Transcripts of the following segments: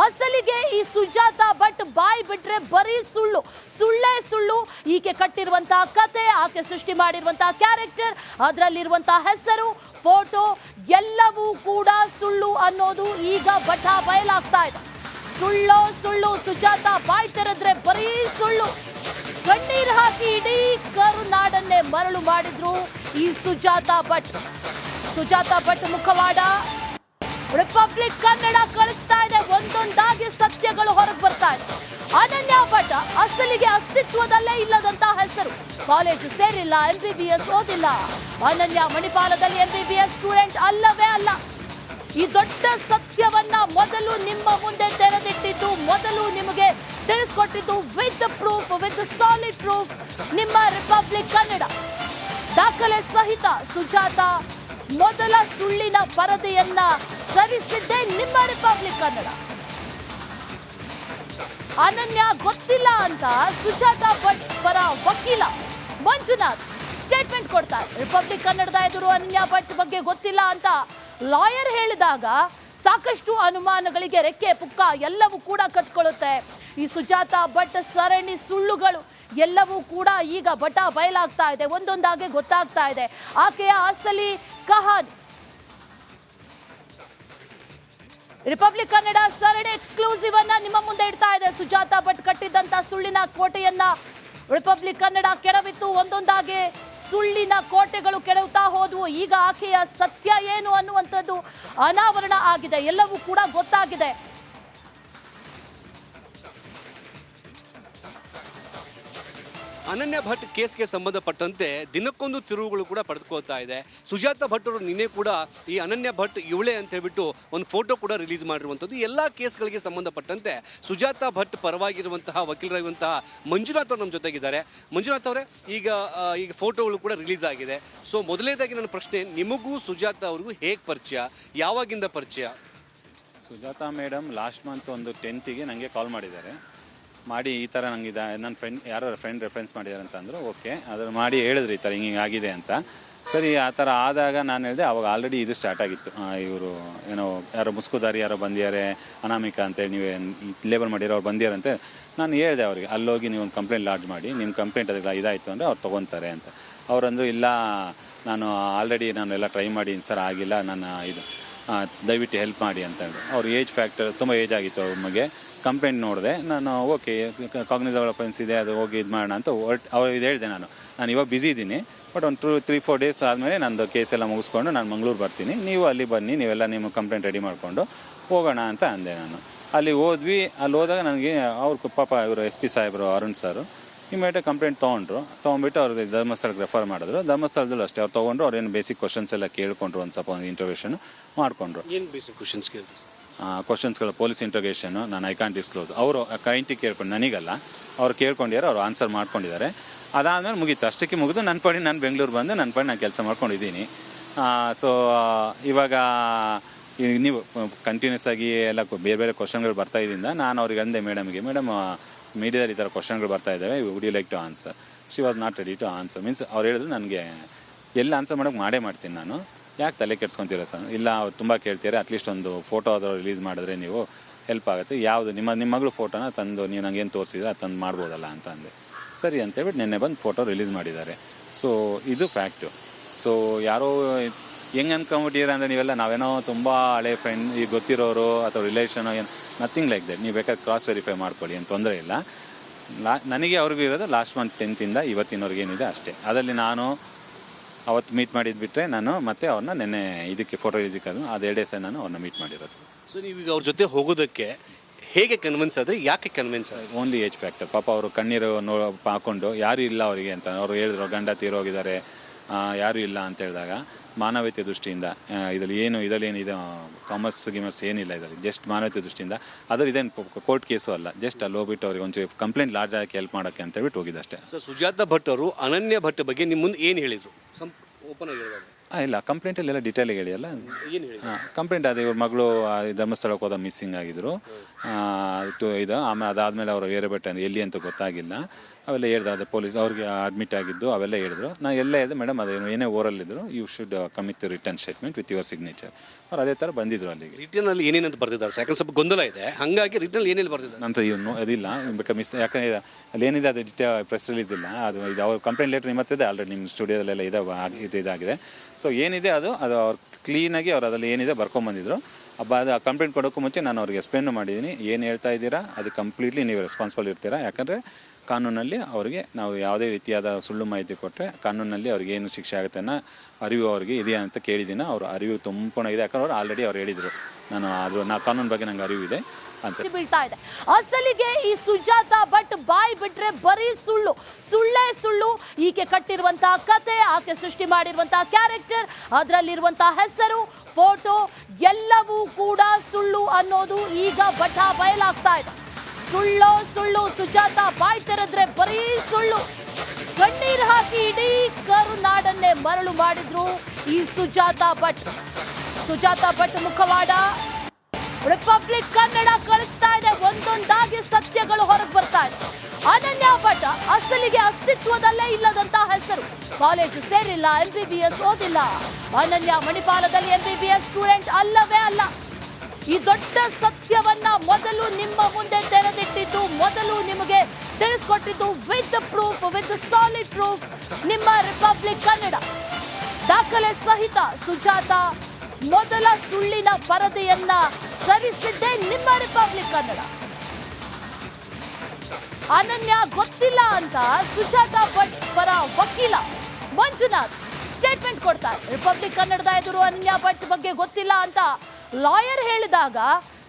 ಅಸಲಿಗೆ ಈ ಸುಜಾತಾ ಭಟ್ ಬಾಯಿ ಬಿಟ್ರೆ ಬರೀ ಸುಳ್ಳು, ಸುಳ್ಳೇ ಸುಳ್ಳು. ಈಕೆ ಕಟ್ಟಿರುವಂತಹ ಕತೆ, ಆಕೆ ಸೃಷ್ಟಿ ಮಾಡಿರುವಂತಹ ಕ್ಯಾರೆಕ್ಟರ್, ಅದರಲ್ಲಿರುವಂತಹ ಹೆಸರು, ಫೋಟೋ ಎಲ್ಲವೂ ಕೂಡ ಸುಳ್ಳು ಅನ್ನೋದು ಈಗ ಬಟಾ ಬಯಲಾಗ್ತಾ ಇದೆ. ಸುಳ್ಳೋ ಸುಳ್ಳು, ಸುಜಾತಾ ಬಾಯಿ ತೆರೆದ್ರೆ ಬರೀ ಸುಳ್ಳು. ಕಣ್ಣೀರು ಹಾಕಿ ಇಡೀ ಕರುನಾಡನ್ನೇ ಮರಳು ಮಾಡಿದ್ರು ಈ ಸುಜಾತಾ ಭಟ್. ಸುಜಾತಾ ಭಟ್ ಮುಖವಾಡ ರಿಪಬ್ಲಿಕ್ ಕನ್ನಡ ಕಳಿಸ್ತಾ ಇದೆ. ಒಂದೊಂದಾಗಿ ಸತ್ಯಗಳು ಹೊರಗೆ ಬರ್ತಾ ಇದೆ. ಅನನ್ಯ ಭಟ್ ಅಸಲಿಗೆ ಅಸ್ತಿತ್ವದಲ್ಲೇ ಇಲ್ಲದಂತ ಹೆಸರು. ಕಾಲೇಜು ಸೇರಿಲ್ಲ, MBBS ಓದಿಲ್ಲ. ಅನನ್ಯ ಮಣಿಪಾಲದಲ್ಲಿ MBBS ಸ್ಟೂಡೆಂಟ್ ಅಲ್ಲವೇ ಅಲ್ಲ. ಈ ದೊಡ್ಡ ಸತ್ಯವನ್ನ ಮೊದಲು ನಿಮ್ಮ ಮುಂದೆ ತೆರೆದಿಟ್ಟಿದ್ದು, ಮೊದಲು ನಿಮಗೆ ತಿಳಿಸ್ಕೊಟ್ಟಿದ್ದು with proof, with solid proof ನಿಮ್ಮ ರಿಪಬ್ಲಿಕ್ ಕನ್ನಡ. ದಾಖಲೆ ಸಹಿತ ಸುಜಾತಾ ಮೊದಲ ಸುಳ್ಳಿನ ಪರದೆಯನ್ನ ಸರಿಸಿದ್ದೇ ನಿಮ್ಮ ರಿಪಬ್ಲಿಕ್ ಕನ್ನಡ. ಅನನ್ಯ ಗೊತ್ತಿಲ್ಲ ಅಂತ ಸುಜಾತಾ ಭಟ್ ಪರ ವಕೀಲ ಮಂಜುನಾಥ್ ಸ್ಟೇಟ್ಮೆಂಟ್ ಕೊಡ್ತಾರೆ. ರಿಪಬ್ಲಿಕ್ ಕನ್ನಡದ ಎದುರು ಅನನ್ಯ ಭಟ್ ಬಗ್ಗೆ ಗೊತ್ತಿಲ್ಲ ಅಂತ ಲಾಯರ್ ಹೇಳಿದಾಗ ಸಾಕಷ್ಟು ಅನುಮಾನಗಳಿಗೆ ರೆಕ್ಕೆ ಪುಕ್ಕ ಎಲ್ಲವೂ ಕೂಡ ಕಟ್ಕೊಳ್ಳುತ್ತೆ. ಈ ಸುಜಾತಾ ಭಟ್ ಸರಣಿ ಸುಳ್ಳುಗಳು ಎಲ್ಲವೂ ಕೂಡ ಈಗ ಬಟಾ ಬಯಲಾಗ್ತಾ ಇದೆ. ಒಂದೊಂದಾಗೆ ಗೊತ್ತಾಗ್ತಾ ಇದೆ ಆಕೆಯ ಅಸಲಿ ಕಹಾನಿ. ರಿಪಬ್ಲಿಕ್ ಕನ್ನಡ ಸರಣಿ ಎಕ್ಸ್ಕ್ಲೂಸಿವ್ ಅನ್ನ ನಿಮ್ಮ ಮುಂದೆ ಇಡ್ತಾ ಇದೆ. ಸುಜಾತಾ ಭಟ್ ಕಟ್ಟಿದ್ದಂತ ಸುಳ್ಳಿನ ಕೋಟೆಯನ್ನ ರಿಪಬ್ಲಿಕ್ ಕನ್ನಡ ಕೆಡವಿತ್ತು. ಒಂದೊಂದಾಗೆ ಸುಳ್ಳಿನ ಕೋಟೆಗಳು ಕೆಡವುತ್ತಾ ಹೋದವು. ಈಗ ಆಕೆಯ ಸತ್ಯ ಏನು ಅನ್ನುವಂಥದ್ದು ಅನಾವರಣ ಆಗಿದೆ. ಎಲ್ಲವೂ ಕೂಡ ಗೊತ್ತಾಗಿದೆ. ಅನನ್ಯ ಭಟ್ ಕೇಸ್ಗೆ ಸಂಬಂಧಪಟ್ಟಂತೆ ದಿನಕ್ಕೊಂದು ತಿರುವುಗಳು ಕೂಡ ಪಡೆದುಕೊಳ್ತಾ ಇದೆ. ಸುಜಾತಾ ಭಟ್ ಅವರು ನಿನ್ನೆ ಕೂಡ ಈ ಅನನ್ಯ ಭಟ್ ಇವಳೇ ಅಂತ ಹೇಳ್ಬಿಟ್ಟು ಒಂದು ಫೋಟೋ ಕೂಡ ರಿಲೀಸ್ ಮಾಡಿರುವಂಥದ್ದು. ಎಲ್ಲ ಕೇಸ್ಗಳಿಗೆ ಸಂಬಂಧಪಟ್ಟಂತೆ ಸುಜಾತಾ ಭಟ್ ಪರವಾಗಿರುವಂತಹ ವಕೀಲರಾಗಿರುವಂತಹ ಮಂಜುನಾಥ್ ಅವರು ನಮ್ಮ ಜೊತೆಗಿದ್ದಾರೆ. ಮಂಜುನಾಥ್ ಅವರೇ, ಈಗ ಫೋಟೋಗಳು ಕೂಡ ರಿಲೀಸ್ ಆಗಿದೆ. ಸೊ ಮೊದಲನೇದಾಗಿ ನನ್ನ ಪ್ರಶ್ನೆ, ನಿಮಗೂ ಸುಜಾತಾ ಅವ್ರಿಗೂ ಹೇಗೆ ಪರಿಚಯ, ಯಾವಾಗಿಂದ ಪರಿಚಯ? ಸುಜಾತಾ ಮೇಡಮ್ ಲಾಸ್ಟ್ ಮಂತ್ ಒಂದು 10th ನನಗೆ ಕಾಲ್ ಮಾಡಿದ್ದಾರೆ. ಮಾಡಿ ಈ ಥರ ನನಗೆ ನನ್ನ ಯಾರೋ ಫ್ರೆಂಡ್ ರೆಫರೆನ್ಸ್ ಮಾಡಿದ್ದಾರೆ ಅಂತ ಅಂದರು. ಓಕೆ, ಅದ್ರ ಮಾಡಿ ಹೇಳಿದ್ರು ಈ ಥರ ಹಿಂಗೆ ಆಗಿದೆ ಅಂತ. ಸರಿ, ಆ ಥರ ಆದಾಗ ನಾನು ಹೇಳಿದೆ, ಅವಾಗ ಆಲ್ರೆಡಿ ಇದು ಸ್ಟಾರ್ಟ್ ಆಗಿತ್ತು. ಇವರು ಏನೋ ಯಾರೋ ಮುಸ್ಕುದಾರಿ ಯಾರೋ ಬಂದಿದ್ದಾರೆ, ಅನಾಮಿಕಾ ಅಂತೇಳಿ ನೀವೇ ಲೇಬಲ್ ಮಾಡಿರೋ ಅವ್ರು ಬಂದಿಯಾರಂತೆ. ನಾನು ಹೇಳಿದೆ ಅವ್ರಿಗೆ, ಅಲ್ಲೋಗಿ ನೀವು ಒಂದು ಕಂಪ್ಲೇಂಟ್ ಲಾಡ್ಜ್ ಮಾಡಿ, ನಿಮ್ಮ ಕಂಪ್ಲೇಂಟ್ ಅದಕ್ಕೆ ಇದಾಯಿತು ಅಂದರೆ ಅವ್ರು ತೊಗೊತಾರೆ ಅಂತ. ಅವರಂದು ಇಲ್ಲ, ನಾನು ಆಲ್ರೆಡಿ ಎಲ್ಲ ಟ್ರೈ ಮಾಡಿ ಸರ್ ಆಗಿಲ್ಲ, ನಾನು ಇದು ದಯವಿಟ್ಟು ಹೆಲ್ಪ್ ಮಾಡಿ ಅಂತ ಹೇಳಿ. ಅವ್ರ ಏಜ್ ಫ್ಯಾಕ್ಟರ್ ತುಂಬ ಏಜ್ ಆಗಿತ್ತು ಅವ್ರ ಬಗ್ಗೆ. ಕಂಪ್ಲೇಂಟ್ ನೋಡಿದೆ ನಾನು, ಓಕೆ ಕಾಗ್ನಿಸಬಲ್ ಅಫೆನ್ಸ್ ಇದೆ, ಅದು ಹೋಗಿ ಇದು ಮಾಡೋಣ ಅಂತ ಅವ್ರು ಇದು ಹೇಳಿದೆ. ನಾನು ಇವಾಗ ಬ್ಯುಸಿ ಇದ್ದೀನಿ, ಬಟ್ ಒಂದು 3-4 ಡೇಸ್ ಆದಮೇಲೆ ನಂದು ಕೇಸೆಲ್ಲ ಮುಗಿಸ್ಕೊಂಡು ನಾನು ಮಂಗಳೂರು ಬರ್ತೀನಿ, ನೀವು ಅಲ್ಲಿ ಬನ್ನಿ, ನೀವೆಲ್ಲ ನಿಮ್ಮ ಕಂಪ್ಲೇಂಟ್ ರೆಡಿ ಮಾಡಿಕೊಂಡು ಹೋಗೋಣ ಅಂತ ಅಂದೆ ನಾನು. ಅಲ್ಲಿ ಹೋದ್ವಿ. ಅಲ್ಲಿ ಹೋದಾಗ ನನಗೆ ಅವ್ರ ಪಾಪ ಇವರು SP ಸಾಹೇಬರು ಅರುಣ್ ಸರು ಇಮಿಡಿಯೇಟಾಗಿ ಕಂಪ್ಲೇಂಟ್ ತೊಗೊಂಡ್ಬಿಟ್ಟು ಅವ್ರಿಗೆ ಧರ್ಮಸ್ಥಳಕ್ಕೆ ರೆಫರ್ ಮಾಡಿದ್ರು. ಧರ್ಮಸ್ಥಳದಲ್ಲೂ ಅಷ್ಟೇ ಅವ್ರು ತೊಗೊಂಡ್ರು. ಅವ್ರು ಏನು ಬೇಸಿಕ್ ಕ್ವಶನ್ಸ್ ಎಲ್ಲ ಕೇಳ್ಕೊಂಡ್ರು, ಒಂದು ಸ್ವಲ್ಪ ಒಂದು ಇಂಟರ್ವ್ಯೂಷನ್ ಮಾಡಿಕೊಂಡ್ರು. ಏನು ಬೇಸಿಕ್ ಕ್ವಶನ್ಸ್ ಕೇಳಿದ್ರು? ಕ್ವಶನ್ಸ್ಗಳು ಪೊಲೀಸ್ ಇಂಟ್ರೋಗೇಷನು, ನಾನು ಐ ಕಾಂಟ್ ಡಿಸ್ಕ್ಲೋಸ್. ಅವರು ಕೈಂಟಿಗೆ ಕೇಳ್ಕೊಂಡು, ನನಗಲ್ಲ, ಅವ್ರು ಕೇಳ್ಕೊಂಡಿದ್ದಾರೆ, ಅವ್ರು ಆನ್ಸರ್ ಮಾಡ್ಕೊಂಡಿದ್ದಾರೆ. ಅದಾದಮೇಲೆ ಮುಗೀತು. ಅಷ್ಟಕ್ಕೆ ಮುಗಿದು ನನ್ನ ಪಡಿ ನಾನು ಬೆಂಗಳೂರು ಬಂದು ನನ್ನ ಪಡಿ ನಾನು ಕೆಲಸ ಮಾಡ್ಕೊಂಡಿದ್ದೀನಿ. ಸೊ ಇವಾಗ ನೀವು ಕಂಟಿನ್ಯೂಸ್ ಆಗಿ ಎಲ್ಲ ಬೇರೆ ಬೇರೆ ಕ್ವಶನ್ಗಳು ಬರ್ತಾ ಇದ್ದಿಂದ ನಾನು ಅವ್ರಿಗೆ ಅಂದೆ ಮೇಡಮ್ಗೆ, ಮೇಡಮ್ ಮೀಡಿಯಾದಲ್ಲಿ ಈ ಥರ ಕ್ವಶನ್ಗಳು ಬರ್ತಾ ಇದ್ದಾವೆ, would you like to answer? She was not ready to answer. Means ಅವ್ರು ಹೇಳಿದ್ರು, ನನಗೆ ಎಲ್ಲ ಆನ್ಸರ್ ಮಾಡೋಕ್ಕೆ ಮಾಡೇ ಮಾಡ್ತೀನಿ ನಾನು, ಯಾಕೆ ತಲೆ ಕೆಡ್ಸ್ಕೊತೀರ ಸರ್? ಇಲ್ಲ, ಅವ್ರು ತುಂಬ ಕೇಳ್ತೀರಾ, ಅಟ್ಲೀಸ್ಟ್ ಒಂದು ಫೋಟೋ ಆದರೂ ರಿಲೀಸ್ ಮಾಡಿದ್ರೆ ನೀವು ಹೆಲ್ಪ್ ಆಗುತ್ತೆ. ಯಾವುದು ನಿಮ್ಮ ಮಗಳು ಫೋಟೋನ ತಂದು ನೀವು ನನಗೇನು ತೋರಿಸಿದ್ರೆ ಅದು ತಂದು ಮಾಡ್ಬೋದಲ್ಲ ಅಂತ ಅಂದೆ. ಸರಿ ಅಂತೇಳ್ಬಿಟ್ಟು ನಿನ್ನೆ ಬಂದು ಫೋಟೋ ರಿಲೀಸ್ ಮಾಡಿದ್ದಾರೆ. ಸೊ ಇದು ಫ್ಯಾಕ್ಟು. ಸೊ ಯಾರೋ ಹೆಂಗೆ ಅನ್ಕೊಂಬಿಟ್ಟಿರ ಅಂದರೆ ನೀವೆಲ್ಲ ನಾವೇನೋ ತುಂಬ ಹಳೆ ಫ್ರೆಂಡ್, ಈಗ ಗೊತ್ತಿರೋರು ಅಥವಾ ರಿಲೇಷನೋ, ಏನು ನಥಿಂಗ್ ಲೈಕ್ ದಟ್. ನೀವು ಬೇಕಾದ್ರೆ ಕ್ರಾಸ್ ವೆರಿಫೈ ಮಾಡ್ಕೊಳ್ಳಿ, ಏನು ತೊಂದರೆ ಇಲ್ಲ. ನನಗೆ ಅವ್ರಿಗೂ ಇರೋದು ಲಾಸ್ಟ್ ಮಂತ್ 10th ಇವತ್ತಿನವರೆಗೆ ಏನಿದೆ ಅಷ್ಟೇ. ಅದರಲ್ಲಿ ನಾನು ಅವತ್ತು ಮೀಟ್ ಮಾಡಿದ್ಬಿಟ್ರೆ ನಾನು ಮತ್ತೆ ಅವ್ರನ್ನ ನೆನ್ನೆ ಇದಕ್ಕೆ ಫೋಟೋ ರಿಲೀಸಿಗೆ ಅದು 2 ಡೇಸ್ ನಾನು ಅವ್ರನ್ನ ಮೀಟ್ ಮಾಡಿರೋದು. ಸೊ ನೀವೀಗ ಅವ್ರ ಜೊತೆ ಹೋಗೋದಕ್ಕೆ ಹೇಗೆ ಕನ್ವಿನ್ಸ್ ಆದರೆ, ಯಾಕೆ ಕನ್ವಿನ್ಸ್? Only age factor. ಪಾಪ ಅವರು ಕಣ್ಣೀರು ಹಾಕ್ಕೊಂಡು ಯಾರೂ ಇಲ್ಲ ಅವರಿಗೆ ಅಂತ ಅವರು ಹೇಳಿದ್ರು. ಗಂಡ ತೀರೋಗಿದ್ದಾರೆ, ಯಾರೂ ಇಲ್ಲ ಅಂತ ಹೇಳಿದಾಗ ಮಾನವೀಯತೆ ದೃಷ್ಟಿಯಿಂದ ಇದರಲ್ಲಿ ಏನಿದೆ ಕಾಮರ್ಸ್ ಏನಿಲ್ಲ ಇದರಲ್ಲಿ, ಜಸ್ಟ್ ಮಾನವೀಯತೆ ದೃಷ್ಟಿಯಿಂದ. ಅದ್ರ ಇದೇನು ಕೋರ್ಟ್ ಕೇಸು ಅಲ್ಲ, ಜಸ್ಟ್ ಅಲ್ಲಿ ಹೋಗ್ಬಿಟ್ಟು ಅವ್ರಿಗೆ ಒಂಚೂರು ಕಂಪ್ಲೇಂಟ್ ಲಾಡ್ಜ್ ಆಗಿ ಹೆಲ್ಪ್ ಮಾಡೋಕ್ಕೆ ಅಂತ ಹೇಳ್ಬಿಟ್ಟು ಹೋಗಿದ್ದು ಅಷ್ಟೇ. ಸೊ ಸುಜಾತಾ ಭಟ್ ಅವರು ಅನನ್ಯ ಭಟ್ ಬಗ್ಗೆ ನಿಮ್ಮ ಮುಂದೆ ಏನು ಹೇಳಿದರು? ಓಪನ್ ಆಗಿ ಹೇಳಿದಾಗ ಇಲ್ಲ, ಕಂಪ್ಲೇಂಟಲ್ಲೆಲ್ಲ ಡೀಟೇಲಾಗಿ ಹೇಳಿಯಲ್ಲ. ಕಂಪ್ಲೇಂಟ್ ಅದು ಇವ್ರ ಮಗಳು ಧರ್ಮಸ್ಥಳಕ್ಕೆ ಹೋದ ಮಿಸ್ಸಿಂಗ್ ಆಗಿದ್ರು ಇದು. ಆಮೇಲೆ ಅದಾದಮೇಲೆ ಅವರು ಬೇರೆ ಬೆಟ್ಟ ಎಲ್ಲಿ ಅಂತ ಗೊತ್ತಾಗಿಲ್ಲ. ಅವೆಲ್ಲ ಹೇಳಿದ್ರು, ಅದು ಪೊಲೀಸ್ ಅವ್ರಿಗೆ ಅಡ್ಮಿಟ್ ಆಗಿದ್ದು ಅವೆಲ್ಲ ಹೇಳಿದ್ರು. ನಾನು ಎಲ್ಲ ಹೇಳಿದೆ, ಮೇಡಮ್ ಅದೇನು ಏನೇ ಓರಲ್ಲಿದ್ದರು you should commit to return statement with your signature. ಅವ್ರು ಅದೇ ಥರ ಬಂದಿದ್ರು ಅಲ್ಲಿಗೆ. ರಿಟರ್ನಲ್ಲಿ ಏನೇನಂತ ಬರ್ತಿದ್ದಾರೆ ಯಾಕಂದ್ರೆ ಸ್ವಲ್ಪ ಗೊಂದಲ ಇದೆ, ಹಾಗಾಗಿ ರಿಟರ್ನಲ್ಲಿ ಏನೇನು ಬರ್ತಿದ್ದಾರೆ ನಂತರ ಇವನು ಅದಿಲ್ಲ ಬೇಕಾದ್ರೆ ಯಾಕಂದರೆ ಅಲ್ಲಿ ಏನಿದೆ ಅದು ಪ್ರೆಸ್ ರಿಲೀಸ್ ಇಲ್ಲ, ಅದು ಇದು ಅವ್ರ ಕಂಪ್ಲೇಂಟ್ ಲೆಟ್ರ್ ನಿಮ್ಮ ಹತ್ರ ಇದೆ ಆಲ್ರೆಡಿ, ನಿಮ್ಮ ಸ್ಟುಡಿಯೋದಲ್ಲೆಲ್ಲ ಇದಾಗಿದೆ. ಸೊ ಏನಿದೆ ಅದು ಅವ್ರು ಕ್ಲೀನಾಗಿ ಅವ್ರು ಅದರಲ್ಲಿ ಏನಿದೆ ಬರ್ಕೊಂಬಂದಿದ್ರು. ಅದು ಕಂಪ್ಲೇಂಟ್ ಕೊಡೋಕ್ಕೂ ಮುಂಚೆ ನಾನು ಅವ್ರಿಗೆ ಎಕ್ಸ್ಪ್ಲೇನ್ ಮಾಡಿದ್ದೀನಿ, ಏನು ಹೇಳ್ತಾ ಇದ್ದೀರಾ ಅದು ಕಂಪ್ಲೀಟ್ಲಿ ನೀವು ರೆಸ್ಪಾನ್ಸಿಬಲ್ ಇರ್ತೀರಾ. ಯಾಕಂದರೆ ಕಾನೂನಲ್ಲಿ ಅವರಿಗೆ ನಾವು ಯಾವುದೇ ರೀತಿಯಾದ ಸುಳ್ಳು ಮಾಹಿತಿ ಕೊಟ್ಟರೆ ಕಾನೂನಲ್ಲಿ ಅವ್ರಿಗೆ ಏನು ಶಿಕ್ಷೆ ಆಗುತ್ತೆ ಅನ್ನೋ ಅರಿವು ಅವ್ರಿಗೆ ಇದೆಯಾ ಅಂತ ಕೇಳಿದ್ದೀನಿ. ಅವ್ರ ಅರಿವು ತುಂಬ ಇದೆ, ಯಾಕಂದ್ರೆ ಅವ್ರು ಆಲ್ರೆಡಿ ಅವ್ರು ಹೇಳಿದರು ನಾ ಕಾನೂನು ಬಗ್ಗೆ ನಂಗೆ ಅರಿವು ಇದೆ ಅಂತ. ಬೀಳ್ತಾ ಇದೆ ಅಸಲಿಗೆ ಈ ಸುಜಾತ ಭಟ್ ಬಾಯ್ ಬಿಟ್ರೆ ಬರೀ ಸುಳ್ಳು, ಸುಳ್ಳೇ ಸುಳ್ಳು. ಈಕೆ ಕಟ್ಟಿರುವಂತಹ ಕತೆ, ಆಕೆ ಸೃಷ್ಟಿ ಮಾಡಿರುವಂತಹ ಕ್ಯಾರೆಕ್ಟರ್, ಅದರಲ್ಲಿರುವಂತಹ ಹೆಸರು, ಫೋಟೋ ಎಲ್ಲವೂ ಕೂಡ ಸುಳ್ಳು ಅನ್ನೋದು ಈಗ ಬಟಾ ಬಯಲಾಗ್ತಾ ಇದೆ. ಸುಳ್ಳೋ ಸುಳ್ಳು, ಸುಜಾತ ಬಾಯ್ ತೆರೆದ್ರೆ ಬರೀ ಸುಳ್ಳು. ಕಣ್ಣೀರು ಹಾಕಿ ಇಡೀ ಕರುನಾಡನ್ನೇ ಮರಳು ಮಾಡಿದ್ರು ಈ ಸುಜಾತ ಭಟ್. ಸುಜಾತ ಭಟ್ ಮುಖವಾಡ ರಿಪಬ್ಲಿಕ್ ಕನ್ನಡ ಕಳಿಸ್ತಾ ಇದೆ, ಒಂದೊಂದಾಗಿ ಸತ್ಯಗಳು ಹೊರಗೆ ಬರ್ತಾ ಇದೆ. ಅನನ್ಯ ಭಟ್ ಅಸಲಿಗೆ ಅಸ್ತಿತ್ವದಲ್ಲೇ ಇಲ್ಲದಂತ ಹೆಸರು, ಕಾಲೇಜು ಸೇರಿಲ್ಲ, MBBS ಓದಿಲ್ಲ. ಅನನ್ಯ ಮಣಿಪಾಲದಲ್ಲಿ MBBS ಸ್ಟೂಡೆಂಟ್ ಅಲ್ಲವೇ ಅಲ್ಲ. ಈ ದೊಡ್ಡ ಸತ್ಯವನ್ನ ಮೊದಲು ನಿಮ್ಮ ಮುಂದೆ ತೆರೆದಿಟ್ಟಿದ್ದು, ಮೊದಲು ನಿಮಗೆ ತಿಳಿಸ್ಕೊಟ್ಟಿದ್ದು with proof, with solid proof ನಿಮ್ಮ ರಿಪಬ್ಲಿಕ್ ಕನ್ನಡ ದಾಖಲೆ ಸಹಿತ. ಸುಜಾತ ಮೊದಲ ಸುಳ್ಳಿನ ಪರದೆಯನ್ನ ಸರಿಸಿದ್ದೇ ನಿಮ್ಮ ರಿಪಬ್ಲಿಕ್ ಕನ್ನಡ. ಅನನ್ಯ ಗೊತ್ತಿಲ್ಲ ಅಂತ ಸುಜಾತ ಭಟ್ ಪರ ವಕೀಲ ಮಂಜುನಾಥ್ ಸ್ಟೇಟ್ಮೆಂಟ್ ಕೊಡ್ತಾರೆ. ರಿಪಬ್ಲಿಕ್ ಕನ್ನಡದ ಎದುರು ಅನನ್ಯ ಭಟ್ ಬಗ್ಗೆ ಗೊತ್ತಿಲ್ಲ ಅಂತ ಲಾಯರ್ ಹೇಳಿದಾಗ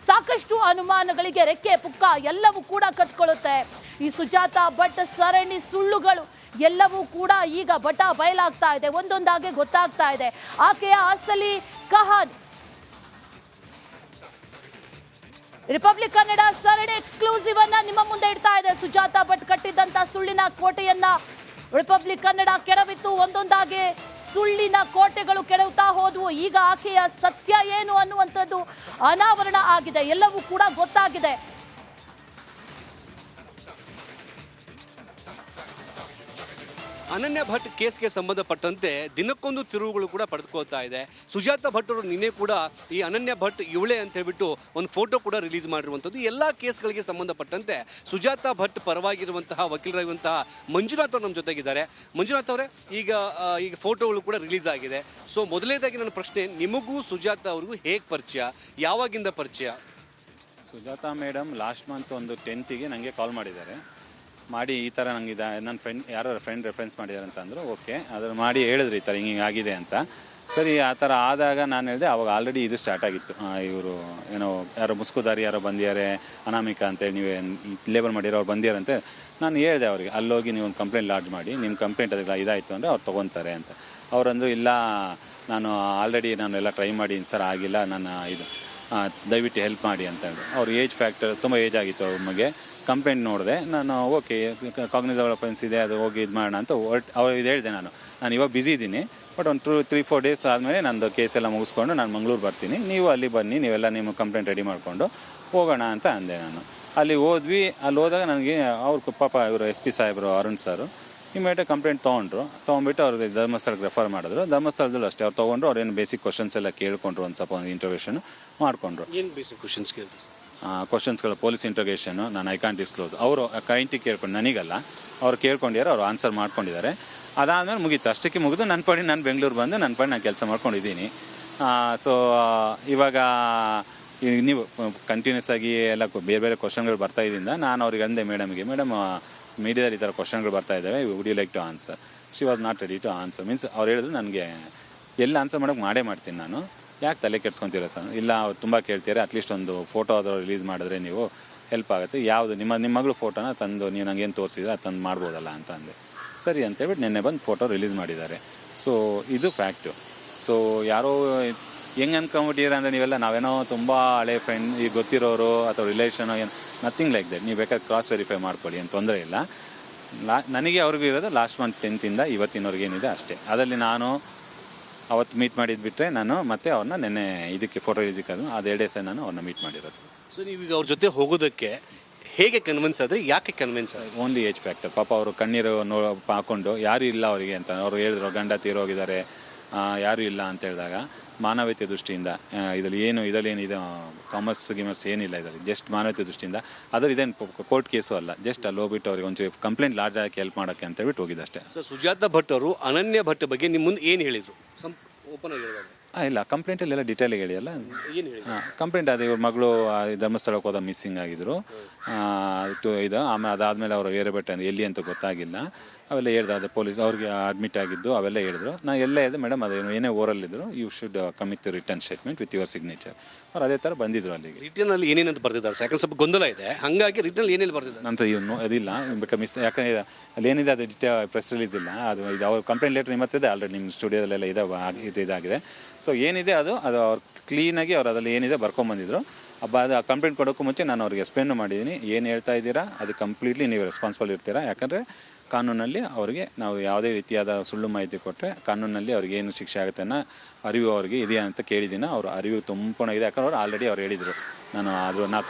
ಸಾಕಷ್ಟು ಅನುಮಾನಗಳಿಗೆ ರೆಕ್ಕೆ ಪುಕ್ಕ ಎಲ್ಲವೂ ಕೂಡ ಕಟ್ಕೊಳ್ಳುತ್ತೆ. ಈ ಸುಜಾತ ಭಟ್ ಸರಣಿ ಸುಳ್ಳುಗಳು ಎಲ್ಲವೂ ಕೂಡ ಈಗ ಬಟಾ ಬಯಲಾಗ್ತಾ ಇದೆ, ಒಂದೊಂದಾಗೆ ಗೊತ್ತಾಗ್ತಾ ಇದೆ ಆಕೆಯ ಅಸಲಿ ಕಹಾನಿ. ರಿಪಬ್ಲಿಕ್ ಕನ್ನಡ ಸರಣಿ ಎಕ್ಸ್ಕ್ಲೂಸಿವ್ ಅನ್ನ ನಿಮ್ಮ ಮುಂದೆ ಇಡ್ತಾ ಇದೆ. ಸುಜಾತ ಭಟ್ ಕಟ್ಟಿದ್ದಂತ ಸುಳ್ಳಿನ ಕೋಟೆಯನ್ನ ರಿಪಬ್ಲಿಕ್ ಕನ್ನಡ ಕೆಡವಿತ್ತು. ಒಂದೊಂದಾಗೆ ಸುಳ್ಳಿನ ಕೋಟೆಗಳು ಕೆಡವುತ್ತಾ ಹೋದವು. ಈಗ ಆಕೆಯ ಸತ್ಯ ಏನು ಅನ್ನುವಂಥದ್ದು ಅನಾವರಣ ಆಗಿದೆ, ಎಲ್ಲವೂ ಕೂಡ ಗೊತ್ತಾಗಿದೆ. ಅನನ್ಯ ಭಟ್ ಕೇಸ್ಗೆ ಸಂಬಂಧಪಟ್ಟಂತೆ ದಿನಕ್ಕೊಂದು ತಿರುವುಗಳು ಕೂಡ ಪಡೆದುಕೊಳ್ತಾ ಇದೆ. ಸುಜಾತ ಭಟ್ ಅವರು ನಿನ್ನೆ ಕೂಡ ಈ ಅನನ್ಯ ಭಟ್ ಇವಳೆ ಅಂತ ಹೇಳ್ಬಿಟ್ಟು ಒಂದು ಫೋಟೋ ಕೂಡ ರಿಲೀಸ್ ಮಾಡಿರುವಂಥದ್ದು. ಎಲ್ಲ ಕೇಸ್ಗಳಿಗೆ ಸಂಬಂಧಪಟ್ಟಂತೆ ಸುಜಾತ ಭಟ್ ಪರವಾಗಿರುವಂತಹ ವಕೀಲರಾಗಿರುವಂತಹ ಮಂಜುನಾಥ್ ಅವರು ನಮ್ಮ ಜೊತೆಗಿದ್ದಾರೆ. ಮಂಜುನಾಥ್ ಅವರೇ, ಈಗ ಫೋಟೋಗಳು ಕೂಡ ರಿಲೀಸ್ ಆಗಿದೆ. ಸೊ ಮೊದಲನೇದಾಗಿ ನನ್ನ ಪ್ರಶ್ನೆ, ನಿಮಗೂ ಸುಜಾತ ಅವ್ರಿಗೂ ಹೇಗೆ ಪರಿಚಯ, ಯಾವಾಗಿಂದ ಪರಿಚಯ? ಸುಜಾತ ಮೇಡಮ್ ಲಾಸ್ಟ್ ಮಂತ್ ಒಂದು 10th ನನಗೆ ಕಾಲ್ ಮಾಡಿದ್ದಾರೆ. ಮಾಡಿ ಈ ಥರ ನಂಗೆ ನನ್ನ ಯಾರೋ ಫ್ರೆಂಡ್ ರೆಫರೆನ್ಸ್ ಮಾಡಿದ್ದಾರೆ ಅಂತ ಅಂದರು. ಓಕೆ, ಅದನ್ನು ಮಾಡಿ ಹೇಳಿದ್ರು ಈ ಥರ ಹಿಂಗೆ ಆಗಿದೆ ಅಂತ. ಸರಿ, ಆ ಥರ ಆದಾಗ ನಾನು ಹೇಳಿದೆ, ಅವಾಗ ಆಲ್ರೆಡಿ ಇದು ಸ್ಟಾರ್ಟ್ ಆಗಿತ್ತು. ಇವರು ಏನೋ ಯಾರೋ ಮುಸ್ಕುದಾರಿ ಯಾರೋ ಬಂದಿದ್ದಾರೆ, ಅನಾಮಿಕಾ ಅಂತೇಳಿ ನೀವೇ ಲೇಬಲ್ ಮಾಡಿರೋ ಅವ್ರು ಬಂದಿಯಾರಂತೆ. ನಾನು ಹೇಳಿದೆ ಅವ್ರಿಗೆ, ಅಲ್ಲೋಗಿ ನೀವು ಒಂದು ಕಂಪ್ಲೇಂಟ್ ಲಾಡ್ಜ್ ಮಾಡಿ, ನಿಮ್ಮ ಕಂಪ್ಲೇಂಟ್ ಅದಕ್ಕೆ ಇದಾಯಿತು ಅಂದರೆ ಅವ್ರು ತೊಗೊತಾರೆ ಅಂತ. ಅವರಂದು ಇಲ್ಲ, ನಾನು ಆಲ್ರೆಡಿ ಎಲ್ಲ ಟ್ರೈ ಮಾಡಿದ್ದೀನಿ ಸರ್, ಆಗಿಲ್ಲ, ನಾನು ಇದು ದಯವಿಟ್ಟು ಹೆಲ್ಪ್ ಮಾಡಿ ಅಂತ ಹೇಳಿದ್ರು. ಅವ್ರ ಏಜ್ ಫ್ಯಾಕ್ಟರ್ ತುಂಬ ಏಜ್ ಆಗಿತ್ತು ಅವ್ರ ಬಗ್ಗೆ. ಕಂಪ್ಲೇಂಟ್ ನೋಡಿದೆ ನಾನು, ಓಕೆ ಕಾಗ್ನಿಸಬಲ್ ಅಫೆನ್ಸ್ ಇದೆ, ಅದು ಹೋಗಿ ಇದು ಮಾಡೋಣ ಅಂತ ಅವ್ರು ಇದು ಹೇಳಿದೆ. ನಾನು ಇವಾಗ ಬ್ಯುಸಿ ಇದ್ದೀನಿ, ಬಟ್ ಒಂದು 3-4 ಡೇಸ್ ಆದಮೇಲೆ ನಂದು ಕೇಸ್ ಎಲ್ಲ ಮುಗಿಸ್ಕೊಂಡು ನಾನು ಮಂಗಳೂರು ಬರ್ತೀನಿ, ನೀವು ಅಲ್ಲಿ ಬನ್ನಿ, ನೀವೆಲ್ಲ ನಿಮ್ಮ ಕಂಪ್ಲೇಂಟ್ ರೆಡಿ ಮಾಡಿಕೊಂಡು ಹೋಗೋಣ ಅಂತ ಅಂದೆ ನಾನು. ಅಲ್ಲಿ ಹೋದ್ವಿ. ಅಲ್ಲಿ ಹೋದಾಗ ನನಗೆ ಅವ್ರ ಪಾಪ ಇವರು SP ಸಾಹೇಬರು ಅರುಣ್ ಸರ್ ಇಮಿಡಿಯೇಟಾಗಿ ಕಂಪ್ಲೇಂಟ್ ತೊಗೊಂಡ್ಬಿಟ್ಟು ಅವ್ರಿಗೆ ಧರ್ಮಸ್ಥಳಕ್ಕೆ ರೆಫರ್ ಮಾಡಿದ್ರು. ಧರ್ಮಸ್ಥಳದಲ್ಲೂ ಅಷ್ಟೇ ಅವ್ರು ತೊಗೊಂಡ್ರು. ಅವ್ರೇನು ಬೇಸಿಕ್ ಕ್ವಶನ್ಸ್ ಎಲ್ಲ ಕೇಳ್ಕೊಂಡ್ರು, ಒಂದು ಸ್ವಲ್ಪ ಒಂದು ಇಂಟರ್ವ್ಯೂಷನ್ ಮಾಡಿಕೊಂಡ್ರು. ಏನು ಬೇಸಿಕ್ ಕ್ವಶನ್ಸ್ ಕೇಳಿದ್ರು? ಕ್ವಶನ್ಸ್ಗಳು ಪೊಲೀಸ್ ಇಂಟ್ರೋಗೇಷನು ನಾನು ಐ ಕಾಂಟ್ ಡಿಸ್ಕ್ಲೋಸ್. ಅವರು ಕೈಂಟಿಗೆ ಕೇಳ್ಕೊಂಡು, ನನಗಲ್ಲ, ಅವ್ರು ಕೇಳ್ಕೊಂಡಿದ್ದಾರೆ, ಅವ್ರು ಆನ್ಸರ್ ಮಾಡ್ಕೊಂಡಿದ್ದಾರೆ. ಅದಾದಮೇಲೆ ಮುಗೀತು, ಅಷ್ಟಕ್ಕೆ ಮುಗಿದು ನನ್ನ ಪಾಡಿ ನಾನು ಬೆಂಗಳೂರು ಬಂದು ನನ್ನ ಪಾಡಿ ನಾನು ಕೆಲಸ ಮಾಡ್ಕೊಂಡಿದ್ದೀನಿ. ಸೊ ಇವಾಗ ನೀವು ಕಂಟಿನ್ಯೂಸ್ ಆಗಿ ಎಲ್ಲ ಬೇರೆ ಬೇರೆ ಕ್ವಶನ್ಗಳು ಬರ್ತಾ ಇದ್ದಿಂದ ನಾನು ಅವ್ರಿಗೆ ಅಂದೆ ಮೇಡಮ್ಗೆ, ಮೇಡಮ್ ಮೀಡಿಯಾದಲ್ಲಿ ಈ ಥರ ಕ್ವಶನ್ಗಳು ಬರ್ತಾ ಇದ್ದಾವೆ, would you like to answer? She was not ready to answer. Means ಅವ್ರು ಹೇಳಿದ್ರು, ನನಗೆ ಎಲ್ಲ ಆನ್ಸರ್ ಮಾಡೋಕ್ಕೆ ಮಾಡೇ ಮಾಡ್ತೀನಿ ನಾನು, ಯಾಕೆ ತಲೆ ಕೆಡ್ಸ್ಕೊತೀರ ಸರ್? ಇಲ್ಲ, ಅವ್ರು ತುಂಬ ಕೇಳ್ತೀರಾ, ಅಟ್ಲೀಸ್ಟ್ ಒಂದು ಫೋಟೋ ಆದರೂ ರಿಲೀಸ್ ಮಾಡಿದ್ರೆ ನೀವು ಹೆಲ್ಪ್ ಆಗುತ್ತೆ. ಯಾವುದು ನಿಮ್ಮ ಮಗಳು ಫೋಟೋನ ತಂದು ನೀವು ನನಗೇನು ತೋರಿಸಿದ್ರೆ ಅದು ತಂದು ಮಾಡ್ಬೋದಲ್ಲ ಅಂತ ಅಂದೆ. ಸರಿ ಅಂತೇಳ್ಬಿಟ್ಟು ನಿನ್ನೆ ಬಂದು ಫೋಟೋ ರಿಲೀಸ್ ಮಾಡಿದ್ದಾರೆ. ಸೊ ಇದು ಫ್ಯಾಕ್ಟು. ಸೊ ಯಾರೋ ಹೆಂಗೆ ಅನ್ಕೊಂಬಿಟ್ಟಿರ ಅಂದರೆ ನೀವೆಲ್ಲ ನಾವೇನೋ ತುಂಬ ಹಳೆ ಫ್ರೆಂಡ್, ಈಗ ಗೊತ್ತಿರೋರು ಅಥವಾ ರಿಲೇಷನೋ, ಏನು ನಥಿಂಗ್ ಲೈಕ್ ದಟ್. ನೀವು ಬೇಕಾದ್ರೆ ಕ್ರಾಸ್ ವೆರಿಫೈ ಮಾಡ್ಕೊಳ್ಳಿ, ಏನು ತೊಂದರೆ ಇಲ್ಲ. ನನಗೆ ಅವ್ರಿಗೂ ಇರೋದು ಲಾಸ್ಟ್ ಮಂತ್ 10th ಇವತ್ತಿನವ್ರಿಗೆ ಏನಿದೆ ಅಷ್ಟೇ. ಅದರಲ್ಲಿ ನಾನು ಅವತ್ತು ಮೀಟ್ ಮಾಡಿದ್ದು ಬಿಟ್ಟರೆ ನಾನು ಮತ್ತೆ ಅವ್ರನ್ನ ನೆನ್ನೆ ಇದಕ್ಕೆ ಫೋಟೋ ರಿಲೀಸಿಗೆ ಅದು 2 ಡೇಸ್ ನಾನು ಅವ್ರನ್ನ ಮೀಟ್ ಮಾಡಿರೋದು. ಸೊ ನೀವೀಗ ಅವ್ರ ಜೊತೆ ಹೋಗೋದಕ್ಕೆ ಹೇಗೆ ಕನ್ವಿನ್ಸ್ ಆದರೆ ಯಾಕೆ ಕನ್ವಿನ್ಸ್ ಆದ್ರೆ? Only age factor. ಪಾಪ ಅವರು ಕಣ್ಣೀರು ಹಾಕೊಂಡು ಯಾರೂ ಇಲ್ಲ ಅವರಿಗೆ ಅಂತ ಅವ್ರು ಹೇಳಿದ್ರು, ಗಂಡ ತೀರೋಗಿದ್ದಾರೆ, ಯಾರೂ ಇಲ್ಲ ಅಂತ ಹೇಳಿದಾಗ ಮಾನವೀಯತೆ ದೃಷ್ಟಿಯಿಂದ ಇದರಲ್ಲಿ ಏನಿದೆ ಕಾಮರ್ಸ್ ಗಿಮರ್ಸ್ ಏನಿಲ್ಲ, ಇದರಲ್ಲಿ ಜಸ್ಟ್ ಮಾನವೀಯತೆ ದೃಷ್ಟಿಯಿಂದ ಅದ್ರ ಇದೇನು ಕೋರ್ಟ್ ಕೇಸು ಅಲ್ಲ, ಜಸ್ಟ್ ಅಲ್ಲಿ ಹೋಗ್ಬಿಟ್ಟು ಅವ್ರಿಗೆ ಒಂಚೂರು ಕಂಪ್ಲೇಂಟ್ ಲಾರ್ಜ್ ಆಗಿ ಹೆಲ್ಪ್ ಮಾಡೋಕ್ಕೆ ಅಂತ ಹೇಳ್ಬಿಟ್ಟು ಹೋಗಿದ್ದು ಅಷ್ಟೇ. ಸೊ ಸುಜಾತ ಭಟ್ ಅವರು ಅನನ್ಯ ಭಟ್ ಬಗ್ಗೆ ನಿಮ್ಮ ಮುಂದೆ ಏನು ಹೇಳಿದರು? ಓಪನ್ ಆಗಿ ಹೇಳಿದಾಗ ಇಲ್ಲ, ಕಂಪ್ಲೇಂಟಲ್ಲೆಲ್ಲ ಡೀಟೇಲಾಗಿ ಹೇಳಿಯಲ್ಲ. ಏನು ಹೇಳಿ? ಕಂಪ್ಲೇಂಟ್ ಅದೇ ಇವ್ರ ಮಗಳು ಧರ್ಮಸ್ಥಳಕ್ಕೆ ಹೋದ ಮಿಸ್ಸಿಂಗ್ ಆಗಿದ್ರು ಇದು. ಆಮೇಲೆ ಅದಾದಮೇಲೆ ಅವರು ಬೇರೆ ಬೆಟ್ಟ ಎಲ್ಲಿ ಅಂತ ಗೊತ್ತಾಗಿಲ್ಲ, ಅವೆಲ್ಲ ಹೇಳ್ದೆ. ಅದೇ ಪೊಲೀಸ್ ಅವ್ರಿಗೆ ಅಡ್ಮಿಟ್ ಆಗಿದ್ದು ಅವೆಲ್ಲ ಹೇಳಿದ್ರು. ನಾನು ಎಲ್ಲ ಹೇಳಿದೆ, ಮೇಡಮ್ ಅದೇನು ಏನೇ ಓರಲ್ಲಿದ್ದರು you should commit to return statement with your signature. ಅವ್ರು ಅದೇ ಥರ ಬಂದಿದ್ರು ಅಲ್ಲಿಗೆ. ರಿಟರ್ನಲ್ಲಿ ಏನೇನಂತ ಬರ್ತಿದ್ದಾರೆ ಸರ್? ಯಾಕಂದ್ರೆ ಸ್ವಲ್ಪ ಗೊಂದಲ ಇದೆ, ಹಾಗಾಗಿ ರಿಟರ್ನಲ್ಲಿ ಏನೇನು ಬರ್ತಿದ್ದಾರೆ ನಂತರ ಇವನು ಅದಿಲ್ಲ ಬೇಕಾದ್ರೆ ಯಾಕಂದರೆ ಅಲ್ಲಿ ಏನಿದೆ ಅದು ಪ್ರೆಸ್ ರಿಲೀಸ್ ಇಲ್ಲ, ಇದು ಅವ್ರ ಕಂಪ್ಲೇಂಟ್ ಲೆಟ್ರ್ ನಿಮ್ಮ ಹತ್ರ ಇದೆ ಆಲ್ರೆಡಿ, ನಿಮ್ಮ ಸ್ಟುಡಿಯೋದಲ್ಲೆಲ್ಲ ಇದಾಗಿದೆ. ಸೊ ಏನಿದೆ ಅದು ಅವ್ರು ಕ್ಲೀನಾಗಿ ಅವ್ರು ಅದರಲ್ಲಿ ಏನಿದೆ ಬರ್ಕೊಂಬಂದಿದ್ರು. ಅದು ಕಂಪ್ಲೇಂಟ್ ಕೊಡೋಕ್ಕೂ ಮುಂಚೆ ನಾನು ಅವ್ರಿಗೆ ಎಕ್ಸ್ಪ್ಲೇನ್ ಮಾಡಿದ್ದೀನಿ, ಏನು ಹೇಳ್ತಾ ಇದ್ದೀರಾ ಅದು ಕಂಪ್ಲೀಟ್ಲಿ ನೀವು ರೆಸ್ಪಾನ್ಸಿಬಲ್ ಇರ್ತೀರಾ. ಯಾಕಂದರೆ ಕಾನೂನಲ್ಲಿ ಅವರಿಗೆ ನಾವು ಯಾವುದೇ ರೀತಿಯಾದ ಸುಳ್ಳು ಮಾಹಿತಿ ಕೊಟ್ಟರೆ ಕಾನೂನಲ್ಲಿ ಅವ್ರಿಗೆ ಏನು ಶಿಕ್ಷೆ ಆಗುತ್ತೆ ಅನ್ನೋ ಅರಿವು ಅವ್ರಿಗೆ ಇದೆಯಾ ಅಂತ ಕೇಳಿದ್ದೀನಿ. ಅವ್ರ ಅರಿವು ತುಂಬಿಕೊಂಡಿದೆ, ಯಾಕಂದ್ರೆ ಅವ್ರು ಆಲ್ರೆಡಿ ಅವ್ರು ಹೇಳಿದರು ನಾನು